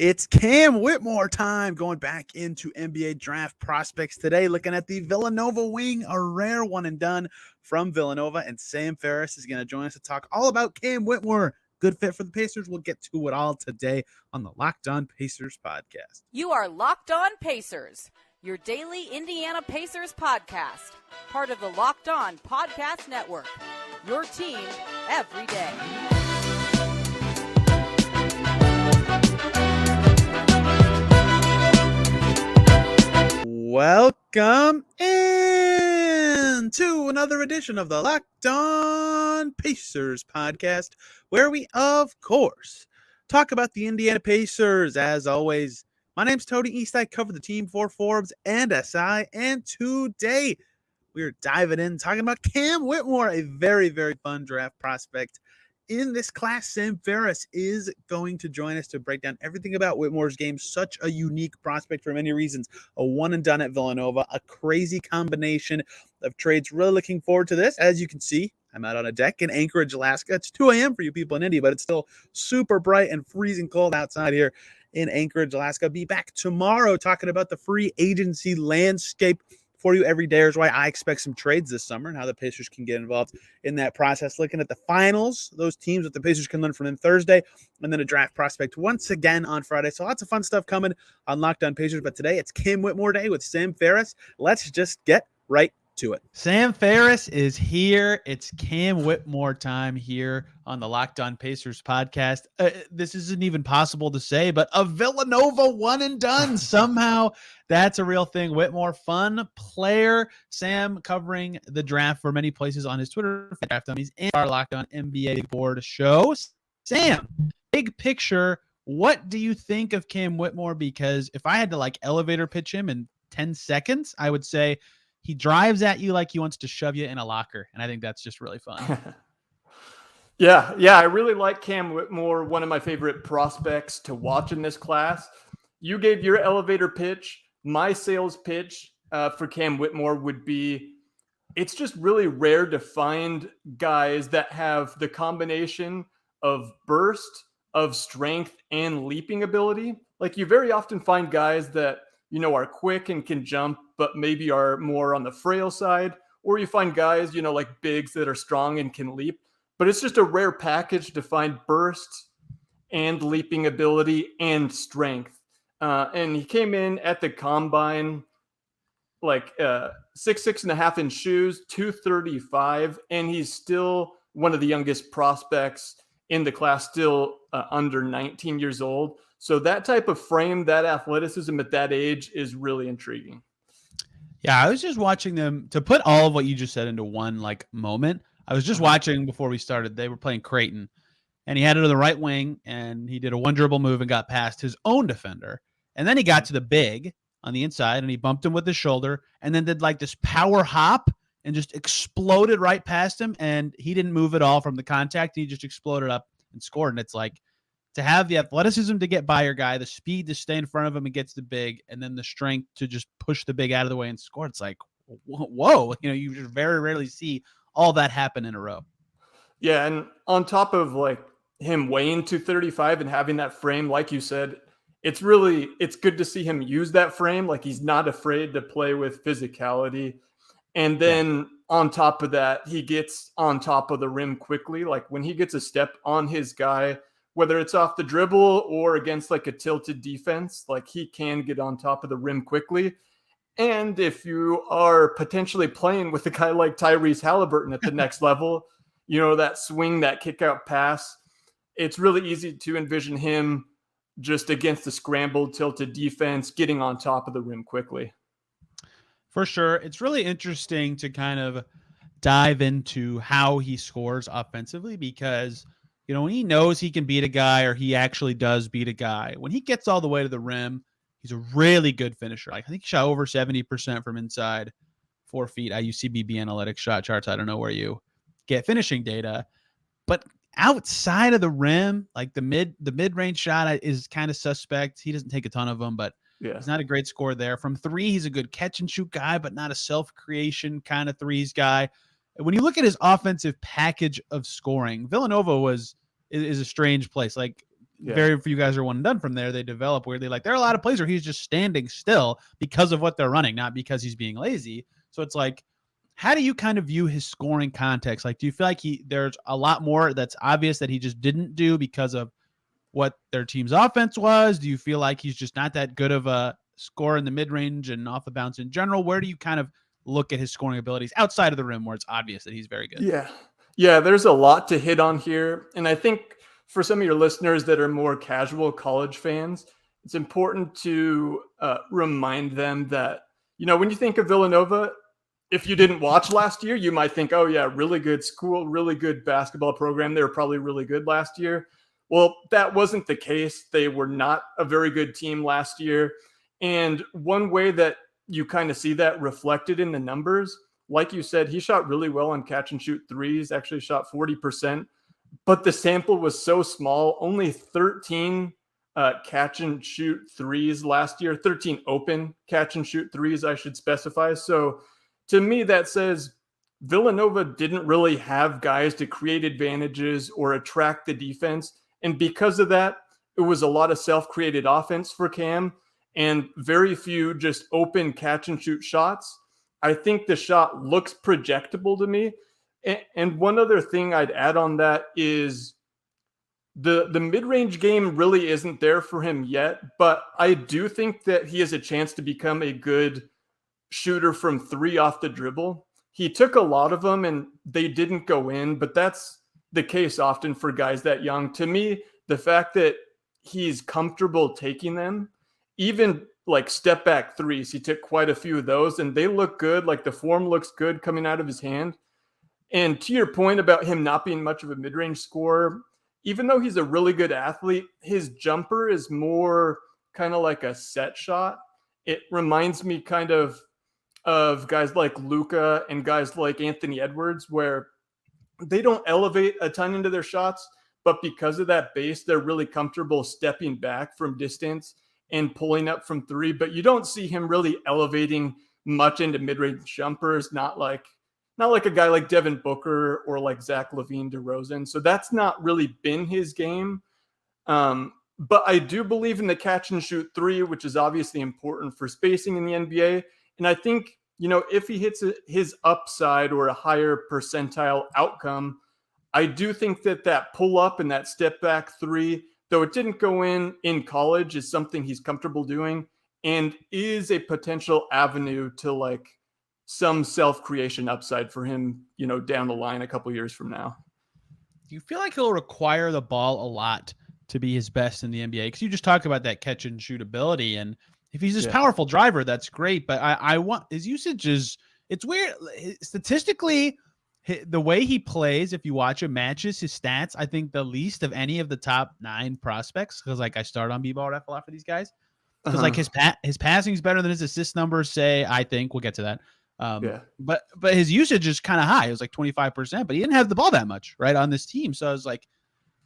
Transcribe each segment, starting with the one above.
It's Cam Whitmore time, going back into NBA draft prospects today, looking at the Villanova wing, a rare one and done from Villanova. And Sam Ferris is going to join us to talk all about Cam Whitmore. Good fit for the Pacers. We'll get to it all today on the Locked On Pacers podcast. You are Locked On Pacers, your daily Indiana Pacers podcast, part of the Locked On Podcast Network, your team every day. Welcome in to another edition of the Locked On Pacers podcast, where we, of course, talk about the Indiana Pacers. As always, my name's Tony East. I cover the team for Forbes and SI, and today we're diving in, talking about Cam Whitmore, a very, very fun draft prospect in this class. Sam Ferris is going to join us to break down everything about Whitmore's game. Such a unique prospect for many reasons. A one and done at Villanova, a crazy combination of trades. Really looking forward to this. As you can see, I'm out on a deck in Anchorage, Alaska. It's 2 a.m. for you people in India, but it's still super bright and freezing cold outside here in Anchorage, Alaska. Be back tomorrow talking about the free agency landscape for you every day. Is why I expect some trades this summer and how the Pacers can get involved in that process. Looking at the finals, those teams that the Pacers can learn from them Thursday, and then a draft prospect once again on Friday. So lots of fun stuff coming on Locked On Pacers. But today it's Cam Whitmore Day with Sam Ferris. Let's just get right to it. Sam Ferris is here. It's Cam Whitmore time here on the Locked On Pacers podcast. This isn't even possible to say, but a Villanova one and done. Somehow that's a real thing. Whitmore, fun player. Sam covering the draft for many places on his Twitter, Draft Dummies, and our Locked On NBA board show. Sam, big picture, what do you think of Cam Whitmore? Because if I had to elevator pitch him in 10 seconds, I would say he drives at you like he wants to shove you in a locker, and I think that's just really fun. Yeah, I really like Cam Whitmore, one of my favorite prospects to watch in this class. You gave your elevator pitch. My sales pitch for Cam Whitmore would be, it's just really rare to find guys that have the combination of burst, of strength, and leaping ability. You very often find guys that are quick and can jump, but maybe are more on the frail side. Or you find guys, like bigs that are strong and can leap. But it's just a rare package to find burst and leaping ability and strength. And he came in at the combine 6'6.5" in shoes, 235. And he's still one of the youngest prospects in the class, still under 19 years old. So that type of frame, that athleticism at that age is really intriguing. Yeah, I was just watching them to put all of what you just said into one moment. I was just watching before we started. They were playing Creighton, and he had it to the right wing, and he did a one dribble move and got past his own defender. And then he got to the big on the inside, and he bumped him with his shoulder, and then did this power hop and just exploded right past him. And he didn't move at all from the contact. He just exploded up and scored. And it's to have the athleticism to get by your guy, the speed to stay in front of him and gets the big, and then the strength to just push the big out of the way and score. It's whoa, you just very rarely see all that happen in a row. Yeah, and on top of him weighing 235 and having that frame, like you said, it's good to see him use that frame. He's not afraid to play with physicality. And then on top of that, he gets on top of the rim quickly. When he gets a step on his guy, whether it's off the dribble or against a tilted defense, he can get on top of the rim quickly. And if you are potentially playing with a guy like Tyrese Halliburton at the next level, that swing, that kick out pass, it's really easy to envision him just against the scrambled, tilted defense, getting on top of the rim quickly. For sure. It's really interesting to kind of dive into how he scores offensively, because when he knows he can beat a guy, or he actually does beat a guy, when he gets all the way to the rim, he's a really good finisher. I think he shot over 70% from inside 4 feet. I use CBB Analytics shot charts. I don't know where you get finishing data, but outside of the rim, the mid-range shot is kind of suspect. He doesn't take a ton of them, but he's not a great scorer there. From three, he's a good catch and shoot guy, but not a self-creation kind of threes guy. When you look at his offensive package of scoring, Villanova is a strange place. very few guys are one and done from there. They develop weirdly. Like there are a lot of plays where he's just standing still because of what they're running, not because he's being lazy. So it's like, how do you kind of view his scoring context? Like, do you feel like there's a lot more that's obvious that he just didn't do because of what their team's offense was? Do you feel like he's just not that good of a scorer in the mid-range and off the bounce in general? Where do you kind of look at his scoring abilities outside of the rim where it's obvious that he's very good? Yeah, there's a lot to hit on here. And I think for some of your listeners that are more casual college fans, it's important to remind them that, when you think of Villanova, if you didn't watch last year, you might think, oh yeah, really good school, really good basketball program. They were probably really good last year. Well, that wasn't the case. They were not a very good team last year. And one way that you kind of see that reflected in the numbers, like you said, he shot really well on catch and shoot threes, actually shot 40%, but the sample was so small, only 13 catch and shoot threes last year, 13 open catch and shoot threes, I should specify. So to me, that says Villanova didn't really have guys to create advantages or attract the defense. And because of that, it was a lot of self-created offense for Cam and very few just open catch and shoot shots. I think the shot looks projectable to me. And one other thing I'd add on that is the mid-range game really isn't there for him yet, but I do think that he has a chance to become a good shooter from three off the dribble. He took a lot of them and they didn't go in, but that's the case often for guys that young. To me, the fact that he's comfortable taking them, even like step back threes, he took quite a few of those and they look good. Like the form looks good coming out of his hand. And to your point about him not being much of a mid-range scorer, even though he's a really good athlete, his jumper is more kind of like a set shot. It reminds me kind of guys like Luka and guys like Anthony Edwards, where they don't elevate a ton into their shots, but because of that base, they're really comfortable stepping back from distance and pulling up from three. But you don't see him really elevating much into mid-range jumpers, not like a guy like Devin Booker or like Zach LaVine DeRozan. So that's not really been his game. But I do believe in the catch and shoot three, which is obviously important for spacing in the NBA. And I think, if he hits his upside or a higher percentile outcome, I do think that pull up and that step back three, though it didn't go in college, is something he's comfortable doing and is a potential avenue to like some self-creation upside for him, down the line a couple years from now. Do you feel like he'll require the ball a lot to be his best in the NBA? Because you just talk about that catch and shoot ability, and if he's this powerful driver, that's great. But I want his usage it's weird. Statistically, the way he plays, if you watch him, matches his stats, I think the least of any of the top 9 prospects. Because like I start on B-Ball Ref a lot for these guys. Because like his passing is better than his assist numbers say, I think. We'll get to that. But his usage is kind of high. It was like 25%, but he didn't have the ball that much, right, on this team. So I was like,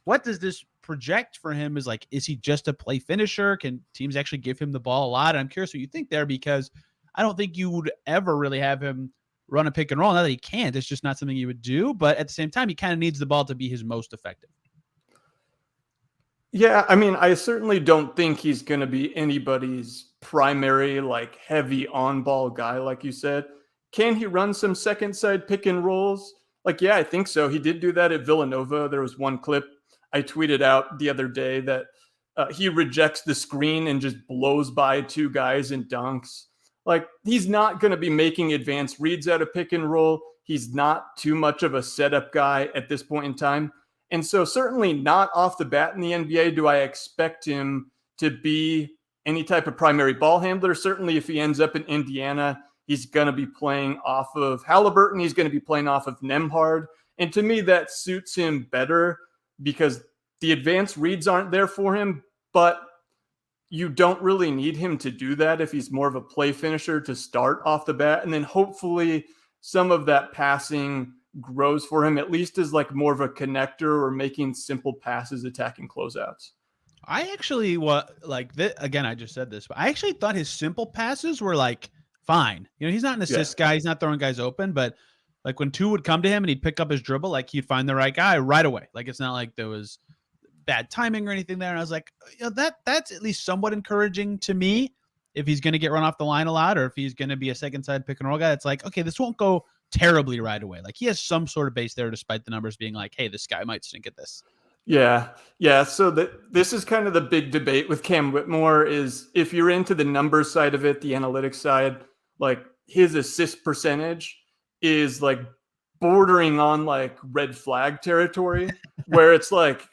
what does this project for him? Is he just a play finisher? Can teams actually give him the ball a lot? And I'm curious what you think there, because I don't think you would ever really have him run a pick and roll. Not that he can't, it's just not something you would do. But at the same time, he kind of needs the ball to be his most effective. Yeah, I mean, I certainly don't think he's going to be anybody's primary, like heavy on-ball guy, like you said. Can he run some second side pick and rolls? Like, yeah, I think so. He did do that at Villanova. There was one clip I tweeted out the other day that he rejects the screen and just blows by 2 guys and dunks. Like, he's not going to be making advanced reads out of pick and roll. He's not too much of a setup guy at this point in time. And so certainly not off the bat in the NBA do I expect him to be any type of primary ball handler. Certainly if he ends up in Indiana, he's going to be playing off of Halliburton. He's going to be playing off of Nembhard. And to me, that suits him better because the advanced reads aren't there for him, but you don't really need him to do that if he's more of a play finisher to start off the bat. And then hopefully some of that passing grows for him, at least as like more of a connector or making simple passes, attacking closeouts. I actually again, I just said this, but I actually thought his simple passes were like fine. He's not an assist guy. He's not throwing guys open, but like when 2 would come to him and he'd pick up his dribble, like he'd find the right guy right away. Like it's not like there was bad timing or anything there. And I was like, that's at least somewhat encouraging to me. If he's going to get run off the line a lot, or if he's going to be a second side pick and roll guy, it's like, okay, this won't go terribly right away. Like he has some sort of base there, despite the numbers being like, hey, this guy might stink at this. Yeah. Yeah. So this is kind of the big debate with Cam Whitmore is if you're into the numbers side of it, the analytics side, like his assist percentage is like bordering on like red flag territory where it's like,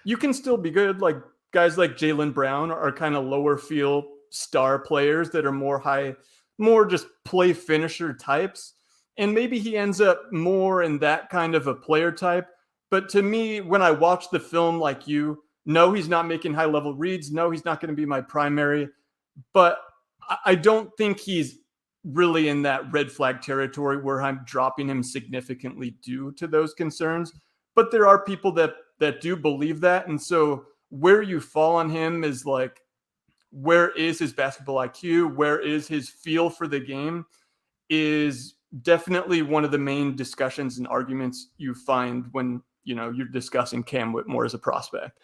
you can still be good. Like guys like Jaylen Brown are kind of lower field star players that are more just play finisher types. And maybe he ends up more in that kind of a player type. But to me, when I watch the film like you, no, he's not making high level reads. No, he's not going to be my primary. But I don't think he's really in that red flag territory where I'm dropping him significantly due to those concerns. But there are people that do believe that. And so where you fall on him is like, where is his basketball IQ? Where is his feel for the game? Is definitely one of the main discussions and arguments you find when, you're discussing Cam Whitmore as a prospect.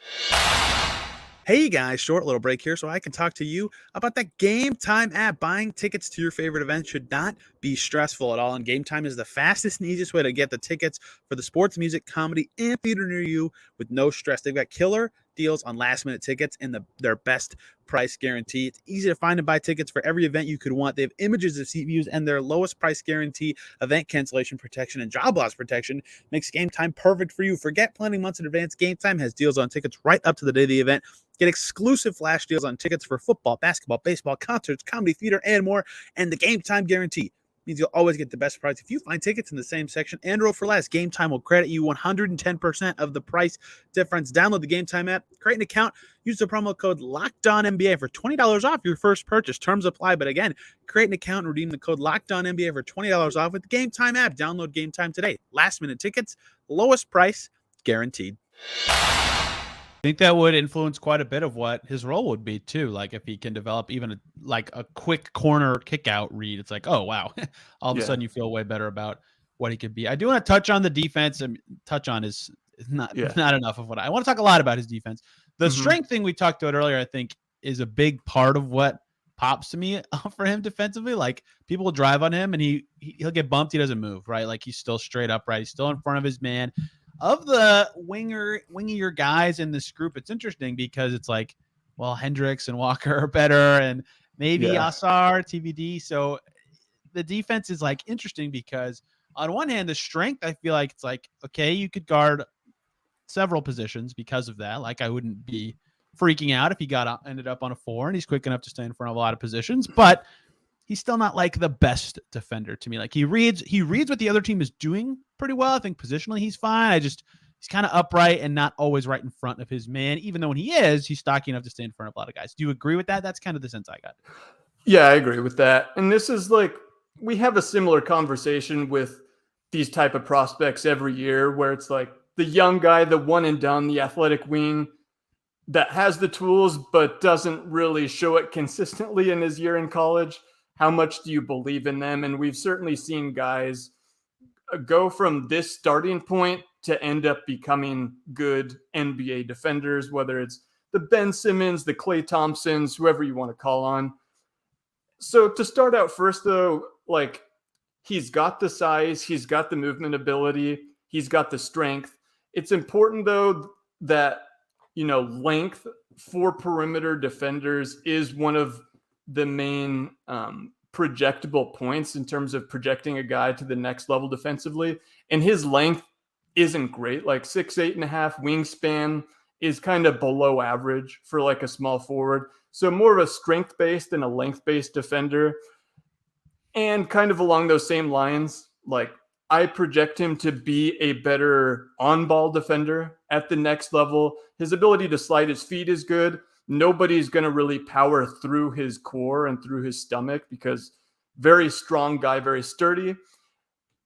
Hey guys, short little break here so I can talk to you about that Gametime app. Buying tickets to your favorite event should not be stressful at all, and Gametime is the fastest and easiest way to get the tickets for the sports, music, comedy, and theater near you with no stress. They've got killer deals on last-minute tickets and their best price guarantee. It's easy to find and buy tickets for every event you could want. They have images of seat views, and their lowest price guarantee, event cancellation protection, and job loss protection makes Gametime perfect for you. Forget planning months in advance. Gametime has deals on tickets right up to the day of the event. Get exclusive flash deals on tickets for football, basketball, baseball, concerts, comedy, theater, and more. And the Gametime guarantee means you'll always get the best price. If you find tickets in the same section and row for less, Gametime will credit you 110% of the price difference. Download the Gametime app, create an account, use the promo code LOCKEDONNBA for $20 off your first purchase. Terms apply, but again, create an account and redeem the code LOCKEDONNBA for $20 off with the Gametime app. Download Gametime today. Last minute tickets, lowest price, guaranteed. I think that would influence quite a bit of what his role would be too. Like if he can develop even a quick corner kick out read, it's like, oh wow, all of a sudden you feel way better about what he could be. I do want to touch on the defense, and touch on is not enough of what I want to talk a lot about his defense. The strength thing we talked about earlier, I think, is a big part of what pops to me for him defensively. Like people will drive on him and he'll get bumped, he doesn't move, right? Like he's still straight upright, he's still in front of his man. Of the wingier guys in this group, it's interesting because it's like, well, Hendricks and Walker are better, and maybe Asar, TBD. So the defense is like interesting because on one hand, the strength, I feel like it's like, okay, you could guard several positions because of that. Like I wouldn't be freaking out if he ended up on a 4 and he's quick enough to stay in front of a lot of positions, but he's still not like the best defender to me. Like he reads what the other team is doing pretty well. I think positionally he's fine. He's kind of upright and not always right in front of his man, even though when he is, he's stocky enough to stay in front of a lot of guys. Do you agree with that? That's kind of the sense I got. Yeah, I agree with that. And this is like, we have a similar conversation with these type of prospects every year where it's like the young guy, the one and done, the athletic wing that has the tools, but doesn't really show it consistently in his year in college. How much do you believe in them? And we've certainly seen guys go from this starting point to end up becoming good NBA defenders, whether it's the Ben Simmons, the Klay Thompsons, whoever you want to call on. So to start out first, though, like he's got the size, he's got the movement ability, he's got the strength. It's important, though, that, length for perimeter defenders is one of the main projectable points in terms of projecting a guy to the next level defensively. And his length isn't great. Like 6'8.5" wingspan is kind of below average for like a small forward. So more of a strength-based than a length-based defender. And kind of along those same lines, like I project him to be a better on-ball defender at the next level. His ability to slide his feet is good. Nobody's going to really power through his core and through his stomach because very strong guy, very sturdy.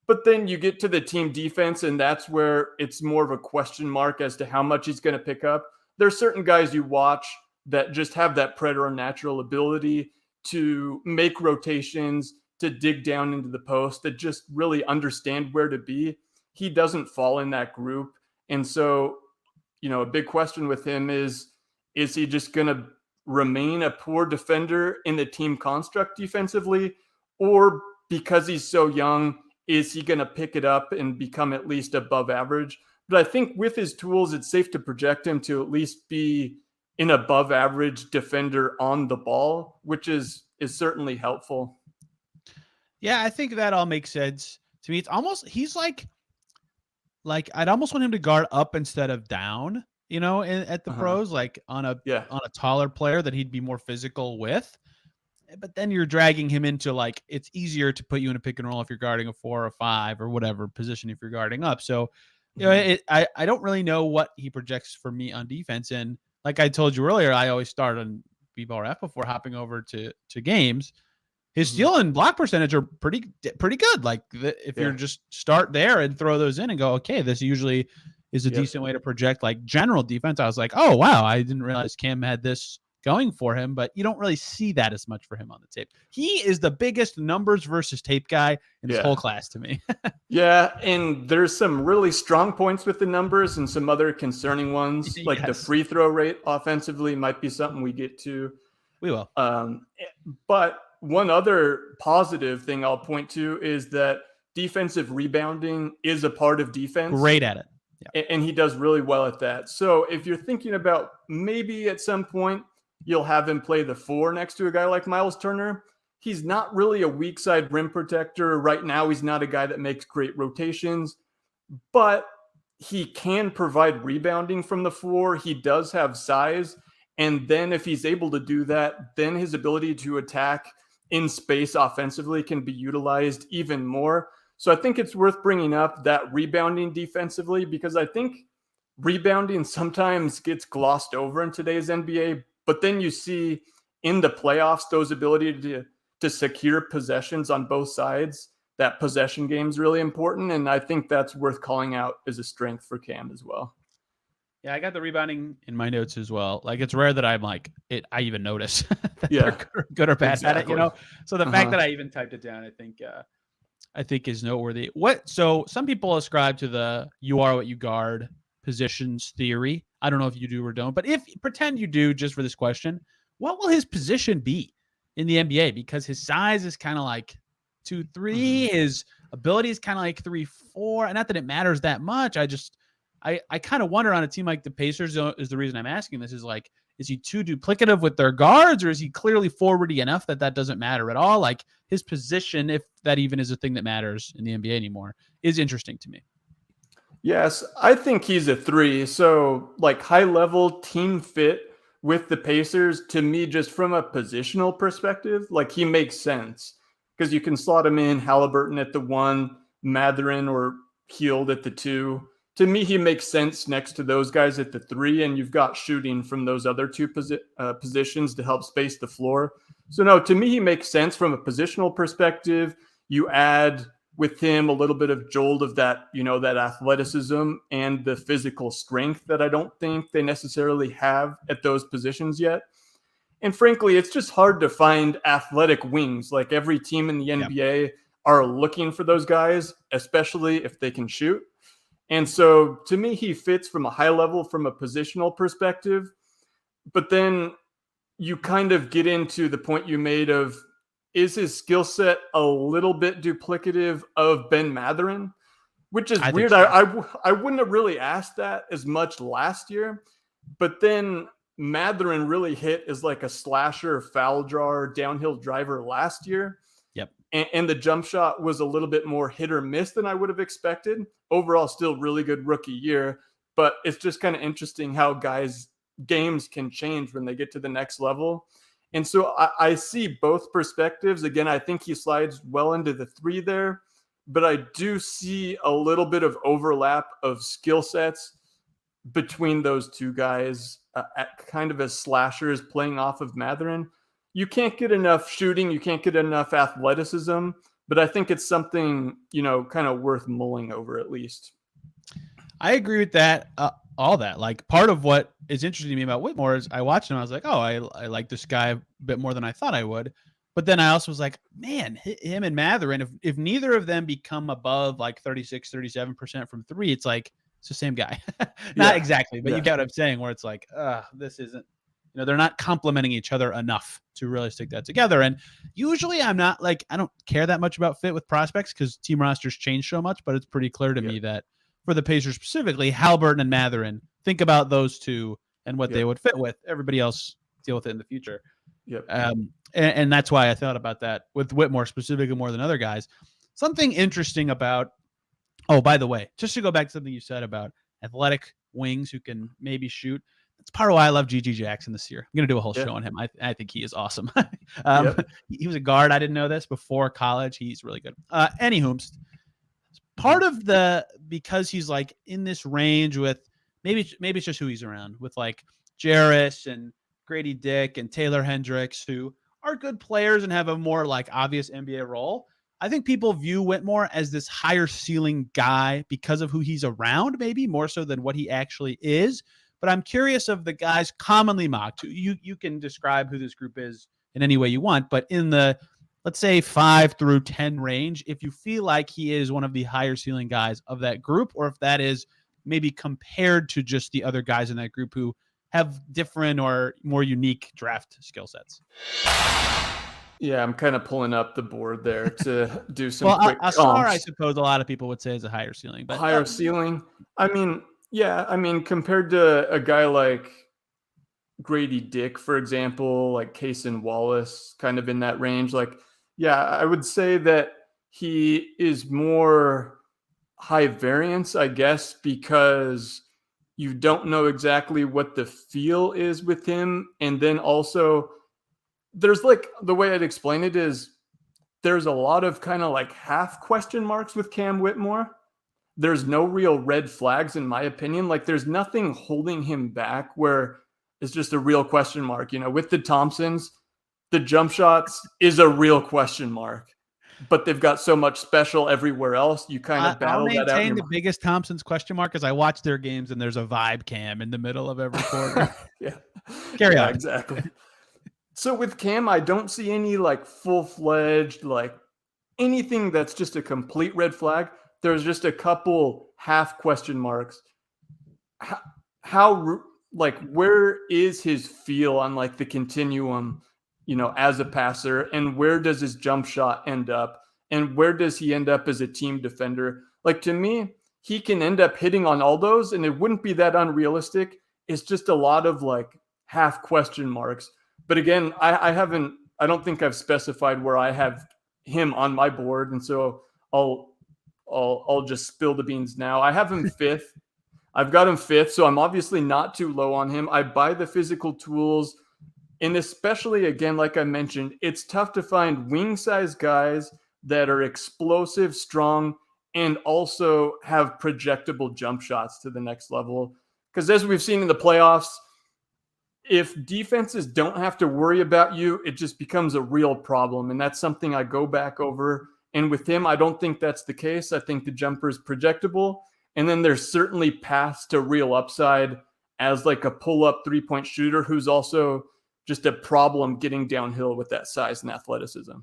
But then you get to the team defense, and that's where it's more of a question mark as to how much he's going to pick up. There's certain guys you watch that just have that preternatural ability to make rotations, to dig down into the post, that just really understand where to be. He doesn't fall in that group. And so a big question with him is he just going to remain a poor defender in the team construct defensively, or because he's so young, is he going to pick it up and become at least above average? But I think with his tools, it's safe to project him to at least be an above average defender on the ball, which is certainly helpful. Yeah, I think that all makes sense to me. It's almost, he's like I'd almost want him to guard up instead of down, at the pros, like on a taller player that he'd be more physical with. But then you're dragging him into like, it's easier to put you in a pick and roll if you're guarding a 4 or 5 or whatever position if you're guarding up. So, I don't really know what he projects for me on defense. And like I told you earlier, I always start on B-ball ref before hopping over to games. His steal and block percentage are pretty good. Like if you're just start there and throw those in and go, okay, this usually is a decent way to project like general defense. I was like, oh wow, I didn't realize Cam had this going for him, but you don't really see that as much for him on the tape. He is the biggest numbers versus tape guy in this whole class to me. Yeah, and there's some really strong points with the numbers and some other concerning ones, like the free throw rate offensively might be something we get to. We will. But one other positive thing I'll point to is that defensive rebounding is a part of defense. Great at it. Yeah. And he does really well at that. So if you're thinking about maybe at some point you'll have him play the 4 next to a guy like Miles Turner, he's not really a weak side rim protector. Right now, he's not a guy that makes great rotations, but he can provide rebounding from the floor. He does have size. And then if he's able to do that, then his ability to attack in space offensively can be utilized even more. So I think it's worth bringing up that rebounding defensively, because I think rebounding sometimes gets glossed over in today's NBA. But then you see in the playoffs, those ability to secure possessions on both sides, that possession game is really important. And I think that's worth calling out as a strength for Cam as well. Yeah, I got the rebounding in my notes as well. Like, it's rare that I'm like, I even notice that they're good or bad at it, So the fact that I even typed it down, I think is noteworthy. So some people ascribe to the you are what you guard positions theory. I don't know if you do or don't, but if pretend you do just for this question, what will his position be in the NBA? Because his size is kind of like 2'3", his ability is kind of like 3'4", and not that it matters that much. I kind of wonder on a team like the Pacers is the reason I'm asking this, is like, is he too duplicative with their guards, or is he clearly forwardy enough that doesn't matter at all? Like, his position, if that even is a thing that matters in the NBA anymore, is interesting to me. Yes, I think he's a 3. So like high level team fit with the Pacers, to me, just from a positional perspective, like he makes sense because you can slot him in Halliburton at the 1, Mathurin or Hield at the 2. To me, he makes sense next to those guys at the 3, and you've got shooting from those other 2 positions to help space the floor. So no, to me, he makes sense from a positional perspective. You add with him a little bit of jolt of that, that athleticism and the physical strength that I don't think they necessarily have at those positions yet. And frankly, it's just hard to find athletic wings. Like, every team in the NBA are looking for those guys, especially if they can shoot. And so to me, he fits from a high level, from a positional perspective. But then you kind of get into the point you made of, is his skill set a little bit duplicative of Ben Mathurin? Which is weird. So. I wouldn't have really asked that as much last year. But then Mathurin really hit as like a slasher, foul drawer, downhill driver last year. Yep. And the jump shot was a little bit more hit or miss than I would have expected. Overall, still really good rookie year. But it's just kind of interesting how games can change when they get to the next level. And so I see both perspectives. Again, I think he slides well into the 3 there, but I do see a little bit of overlap of skill sets between those 2 guys at kind of as slashers playing off of Mathurin. You can't get enough shooting. You can't get enough athleticism, but I think it's something, kind of worth mulling over at least. I agree with that. All that, like, part of what is interesting to me about Whitmore is I watched him. I was like, oh, I like this guy a bit more than I thought I would. But then I also was like, man, him and Mathurin, if neither of them become above like 36, 37% from 3, it's like It's the same guy. Not Yeah. exactly, but Yeah. you get what I'm saying, where it's like, this isn't, they're not complementing each other enough to really stick that together. And usually I'm not like, I don't care that much about fit with prospects because team rosters change so much, but it's pretty clear to me that for the Pacers specifically, Halliburton and Mathurin, think about those two and what they would fit with. Everybody else deal with it in the future. Yep. And that's why I thought about that with Whitmore specifically more than other guys. Something interesting about, oh, by the way, just to go back to something you said about athletic wings who can maybe shoot. That's part of why I love GG Jackson this year. I'm going to do a whole show on him. I think he is awesome. He was a guard. I didn't know this before college. He's really good. Anywho, part of because he's like in this range with maybe it's just who he's around with, like Jarris and Grady Dick and Taylor Hendricks, who are good players and have a more like obvious NBA role. I think people view Whitmore as this higher ceiling guy because of who he's around, maybe more so than what he actually is. But I'm curious of the guys commonly mocked. You can describe who this group is in any way you want, but in the, let's say 5 through 10 range, if you feel like he is one of the higher ceiling guys of that group, or if that is maybe compared to just the other guys in that group who have different or more unique draft skill sets. Yeah, I'm kind of pulling up the board there to do some well, quick Asar, I suppose a lot of people would say is a higher ceiling. But higher ceiling. I mean, compared to a guy like Grady Dick, for example, like Cason Wallace, kind of in that range. Like, yeah, I would say that he is more high variance, I guess, because you don't know exactly what the feel is with him. And then also there's like, the way I'd explain it is there's a lot of kind of like half question marks with Cam Whitmore. There's no real red flags, in my opinion. Like, there's nothing holding him back where it's just a real question mark. With the Thompsons, the jump shots is a real question mark, but they've got so much special everywhere else. You kind of battle that out. I'll maintain the biggest Thompsons question mark is I watch their games and there's a vibe cam in the middle of every quarter. Carry on. Exactly. So with Cam, I don't see any like full-fledged, like anything that's just a complete red flag. There's just a couple half question marks. How like, where is his feel on like the continuum, as a passer, and where does his jump shot end up, and where does he end up as a team defender? Like, to me, he can end up hitting on all those, and it wouldn't be that unrealistic. It's just a lot of like half question marks. But again, I don't think I've specified where I have him on my board, and so I'll just spill the beans now. I have him 5th. I've got him 5th, so I'm obviously not too low on him. I buy the physical tools, and especially, again, like I mentioned, it's tough to find wing-size guys that are explosive, strong, and also have projectable jump shots to the next level. Because as we've seen in the playoffs, if defenses don't have to worry about you, it just becomes a real problem, and that's something I go back over. And with him, I don't think that's the case. I think the jumper is projectable. And then there's certainly paths to real upside as like a pull-up three-point shooter who's also just a problem getting downhill with that size and athleticism.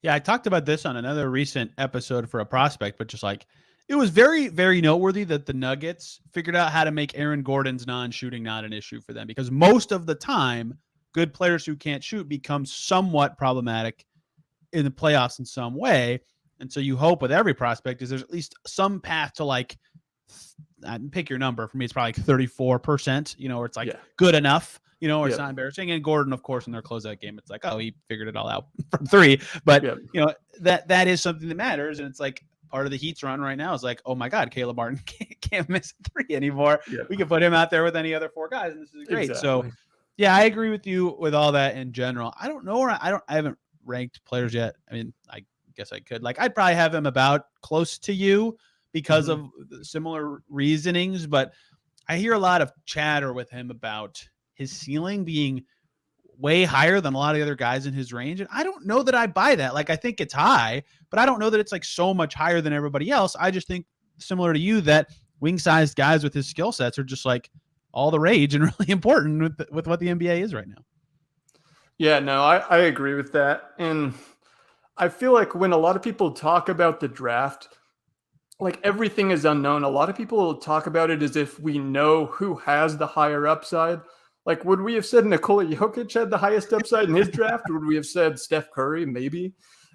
Yeah, I talked about this on another recent episode for a prospect, but just like, it was very, very noteworthy that the Nuggets figured out how to make Aaron Gordon's non-shooting not an issue for them, because most of the time, good players who can't shoot become somewhat problematic in the playoffs in some way. And so you hope with every prospect is there's at least some path to like, pick your number. For me, it's probably like 34%, where it's like good enough, or it's not embarrassing. And Gordon, of course, in their closeout game, it's like, oh, he figured it all out from 3. But, that is something that matters. And it's like part of the Heat's run right now is like, oh my God, Caleb Martin can't miss a 3 anymore. We can put him out there with any other 4 guys, and this is great. Exactly. So, yeah, I agree with you with all that in general. I don't know where I haven't ranked players yet. I mean, I guess I could. Like, I'd probably have him about close to you because of similar reasonings, but I hear a lot of chatter with him about his ceiling being way higher than a lot of the other guys in his range. And I don't know that I buy that. Like, I think it's high, but I don't know that it's like so much higher than everybody else. I just think, similar to you, that wing-sized guys with his skill sets are just like all the rage and really important with what the NBA is right now. Yeah, no, I agree with that. And I feel like when a lot of people talk about the draft, like everything is unknown. A lot of people talk about it as if we know who has the higher upside. Like, would we have said Nikola Jokic had the highest upside in his draft? Would we have said Steph Curry? Maybe.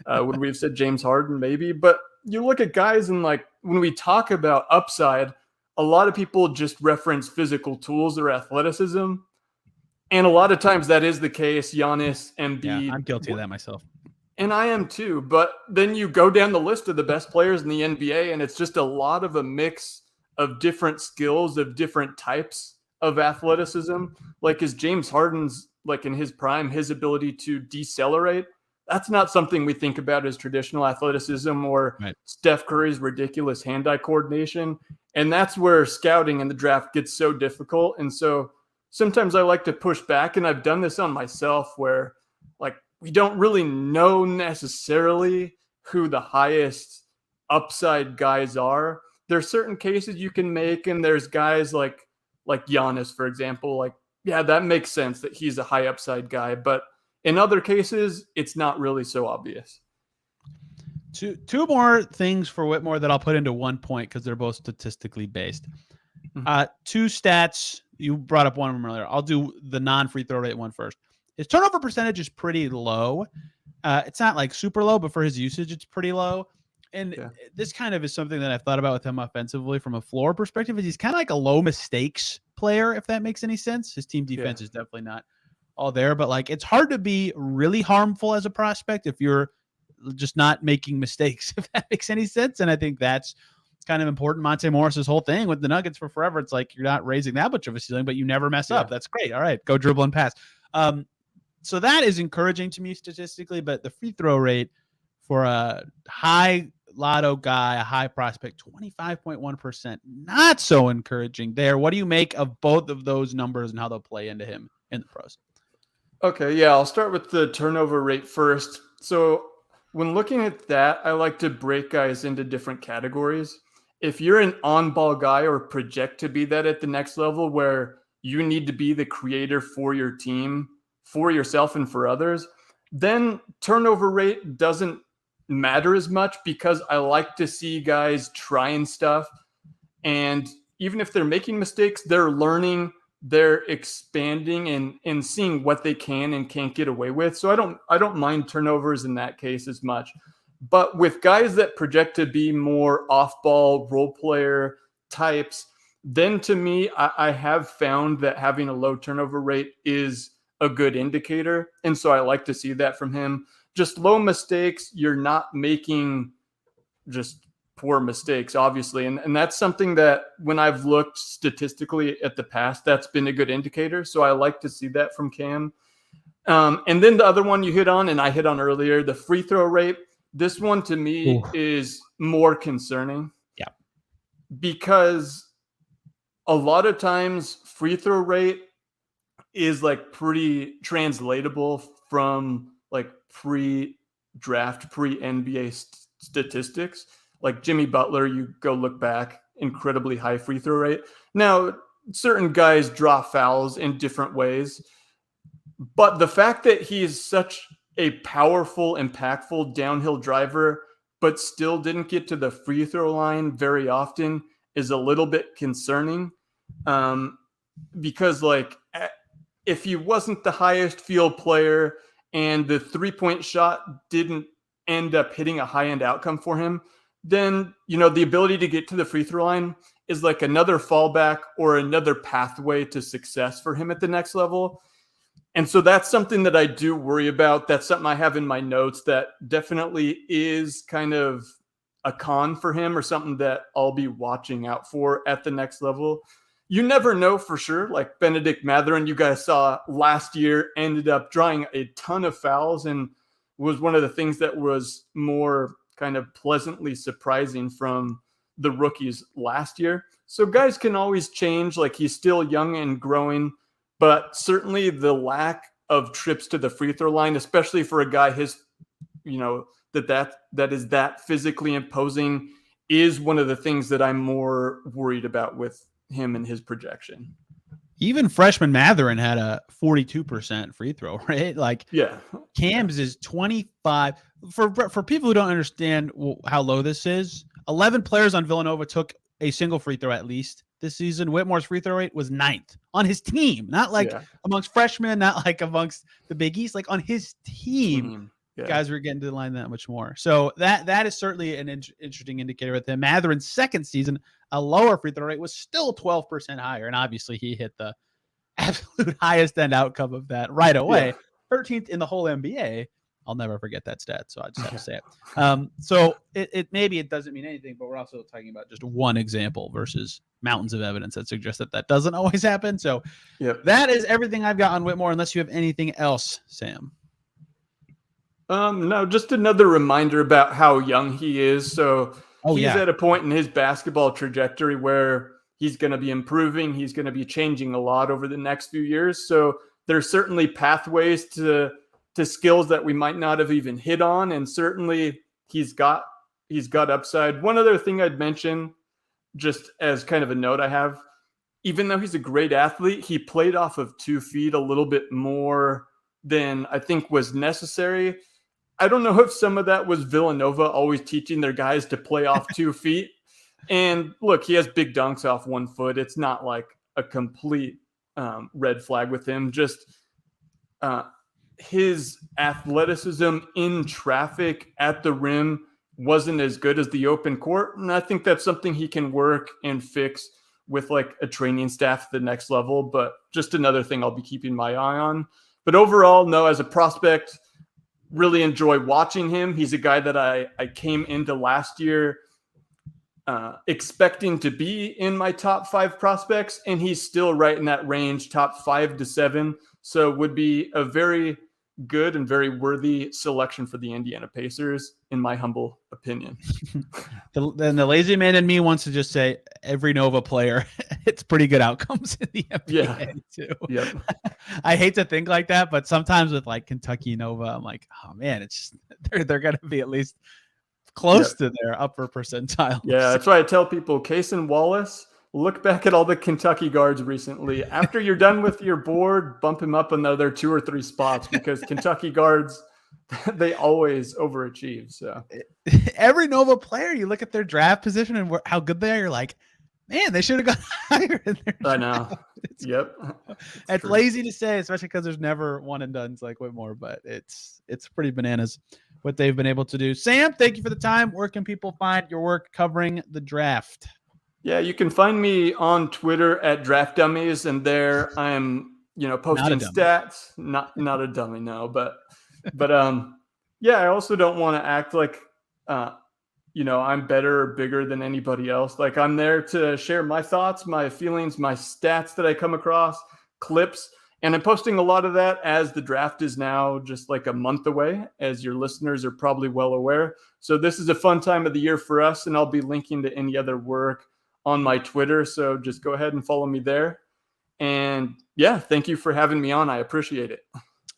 Would we have said James Harden? Maybe. But you look at guys and like when we talk about upside, a lot of people just reference physical tools or athleticism. And a lot of times that is the case. Giannis, Embiid. Yeah, I'm guilty of that myself. And I am too. But then you go down the list of the best players in the NBA, and it's just a lot of a mix of different skills, of different types of athleticism. Like, is James Harden's, like in his prime, his ability to decelerate? That's not something we think about as traditional athleticism, or Right. Steph Curry's ridiculous hand-eye coordination. And that's where scouting in the draft gets so difficult. And so sometimes I like to push back, and I've done this on myself where like we don't really know necessarily who the highest upside guys are. There's certain cases you can make, and there's guys like Giannis, for example. Like, yeah, that makes sense that he's a high upside guy, but in other cases, it's not really so obvious. Two more things for Whitmore that I'll put into 1 point because they're both statistically based. Two stats. You brought up one of them earlier. I'll do the non-free throw rate one first. His turnover percentage is pretty low. It's not like super low, but for his usage, it's pretty low. And this kind of is something that I've thought about with him offensively from a floor perspective. Is he's kind of like a low mistakes player, if that makes any sense. His team defense is definitely not all there, but like it's hard to be really harmful as a prospect if you're just not making mistakes, if that makes any sense. And I think that's kind of important. Monte Morris's whole thing with the Nuggets for forever, it's like you're not raising that much of a ceiling, but you never mess up. That's great. All right, go dribble and pass. So that is encouraging to me statistically, but the free throw rate for a high lotto guy, a high prospect, 25.1%, not so encouraging there. What do you make of both of those numbers and how they'll play into him in the pros? Okay, yeah, I'll start with the turnover rate first. So when looking at that, I like to break guys into different categories. If you're an on-ball guy or project to be that at the next level where you need to be the creator for your team, for yourself and for others, then turnover rate doesn't matter as much because I like to see guys trying stuff. And even if they're making mistakes, they're learning, they're expanding and seeing what they can and can't get away with. So I don't mind turnovers in that case as much. But with guys that project to be more off-ball role player types, then to me, I have found that having a low turnover rate is a good indicator. And so I like to see that from him. Just low mistakes, you're not making just poor mistakes, obviously. And that's something that when I've looked statistically at the past, that's been a good indicator. So I like to see that from Cam. And then the other one you hit on, and I hit on earlier, the free throw rate. This one to me is more concerning. Yeah. Because a lot of times free throw rate is like pretty translatable from like pre-draft, pre-NBA statistics. Like Jimmy Butler, you go look back, incredibly high free throw rate. Now, certain guys draw fouls in different ways, but the fact that he is such a powerful, impactful downhill driver, but still didn't get to the free throw line very often is a little bit concerning. Because like if he wasn't the highest field player and the 3-point shot didn't end up hitting a high-end outcome for him, then, you know, the ability to get to the free throw line is like another fallback or another pathway to success for him at the next level. And so that's something that I do worry about. That's something I have in my notes that definitely is kind of a con for him or something that I'll be watching out for at the next level. You never know for sure. Like Benedict Mathurin, you guys saw last year, ended up drawing a ton of fouls and was one of the things that was more kind of pleasantly surprising from the rookies last year. So guys can always change. Like he's still young and growing, but certainly the lack of trips to the free throw line, especially for a guy his, you know, that is that physically imposing, is one of the things that I'm more worried about with him and his projection. Even freshman Mathurin had a 42% free throw rate. Like, Cam's is 25. For people who don't understand how low this is, 11 players on Villanova took a single free throw at least this season. Whitmore's free throw rate was 9th on his team, not like amongst freshmen, not like amongst the Big East, like on his team. Guys were getting to the line that much more. So that is certainly an interesting indicator with him. Mathurin's second season, a lower free throw rate, was still 12% higher. And obviously he hit the absolute highest end outcome of that right away. 13th in the whole NBA. I'll never forget that stat, so I just have to say it. So it maybe it doesn't mean anything, but we're also talking about just one example versus mountains of evidence that suggests that doesn't always happen. So that is everything I've got on Whitmore, unless you have anything else, Sam. No, just another reminder about how young he is. So he's at a point in his basketball trajectory where he's going to be improving. He's going to be changing a lot over the next few years. So there's certainly pathways to skills that we might not have even hit on. And certainly he's got upside. One other thing I'd mention, just as kind of a note I have, even though he's a great athlete, he played off of 2 feet a little bit more than I think was necessary. I don't know if some of that was Villanova always teaching their guys to play off 2 feet. And look, he has big dunks off 1 foot. It's not like a complete red flag with him. Just his athleticism in traffic at the rim wasn't as good as the open court. And I think that's something he can work and fix with like a training staff at the next level. But just another thing I'll be keeping my eye on. But overall, no, as a prospect, really enjoy watching him. He's a guy that I came into last year expecting to be in my top 5 prospects, and he's still right in that range, top 5 to 7. So would be a very good and very worthy selection for the Indiana Pacers, in my humble opinion. Then the lazy man in me wants to just say every Nova player, it's pretty good outcomes in the NBA too. Yep. I hate to think like that, but sometimes with like Kentucky Nova, I'm like, oh man, it's just, they're going to be at least close to their upper percentile. Yeah, that's why I tell people, Case and Wallace, look back at all the Kentucky guards recently. After you're done with your board, bump him up another 2 or 3 spots, because Kentucky guards, they always overachieve. So every Nova player, you look at their draft position and how good they are, you're like, man, they should have gone higher in their draft. I know. It's lazy to say, especially because there's never one and dones like Whitmore, but it's pretty bananas what they've been able to do. Sam, thank you for the time. Where can people find your work covering the draft? Yeah, you can find me on Twitter at Draft Dummies, and there I'm, posting stats. Not a dummy, no, but yeah, I also don't want to act like I'm better or bigger than anybody else. Like, I'm there to share my thoughts, my feelings, my stats that I come across, clips, and I'm posting a lot of that as the draft is now just like a month away, as your listeners are probably well aware. So this is a fun time of the year for us, and I'll be linking to any other work on my Twitter. So just go ahead and follow me there. And yeah, thank you for having me on. I appreciate it.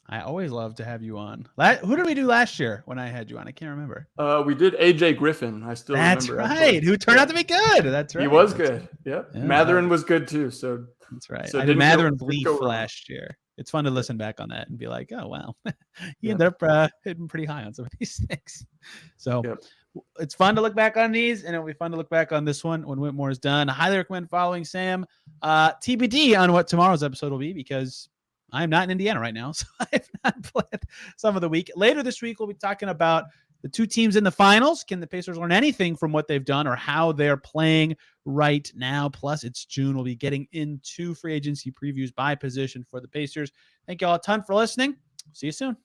I always love to have you on. Who did we do last year when I had you on? I can't remember. We did AJ Griffin. I still remember. That's right. Actually. Who turned out to be good. That's right. He was good. Yep. Yeah. Mathurin was good too. So that's right. So I did Mathurin Leaf last year. It's fun to listen back on that and be like, oh, wow. He ended up hitting pretty high on some of these things. So it's fun to look back on these, and it'll be fun to look back on this one when Whitmore is done. I highly recommend following Sam. TBD on what tomorrow's episode will be, because I'm not in Indiana right now, so I have not planned some of the week. Later this week, we'll be talking about the 2 teams in the finals. Can the Pacers learn anything from what they've done or how they're playing right now? Plus, it's June. We'll be getting into free agency previews by position for the Pacers. Thank you all a ton for listening. See you soon.